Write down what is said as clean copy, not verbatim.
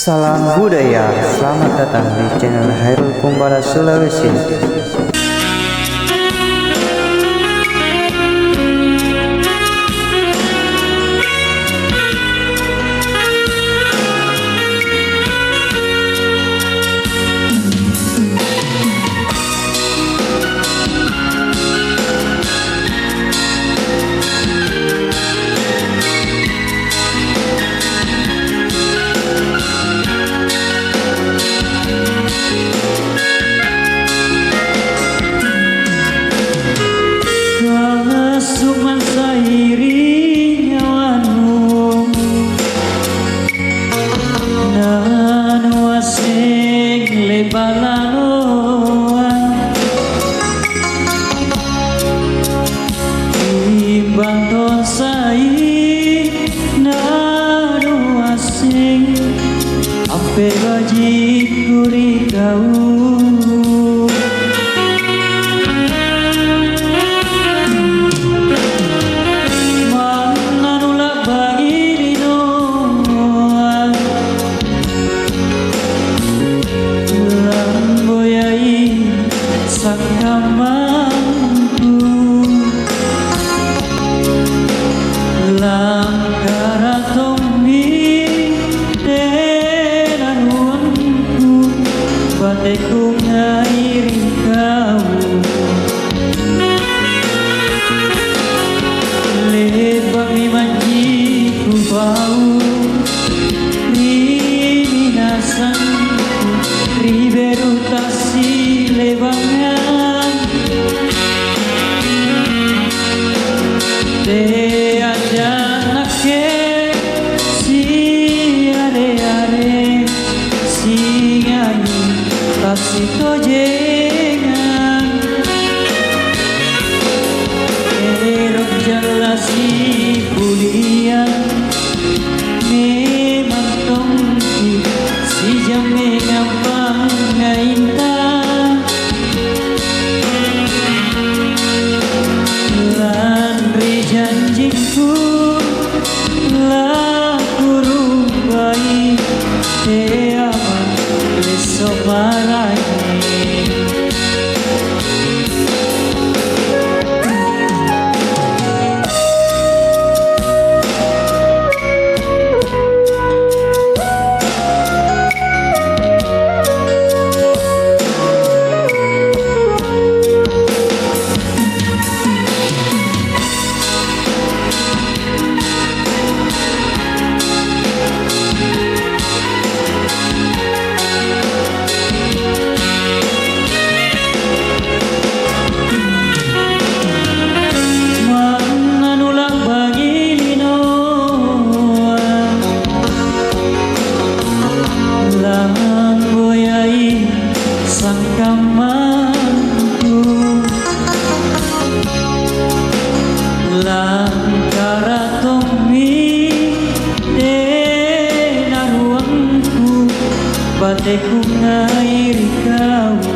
Salam budaya, selamat datang di channel Hairul Kumbara Sulawesi. Suman sairi nyawanmu nanu asing lebalanoan timbang ton sai nanu asing ampe baji kuri kau. Ku ngairi kau lebak mi manji ku bau minasan riberu tasi lebangan de aja nake si are si nyanyi kasih tojengan erok jalasi kuliah memang tongki si jame gampang ngainta lan janjingku lah kurung baik aman besok marah. Sangkamanku langkara tomi denaruangku bateku ngairi kau.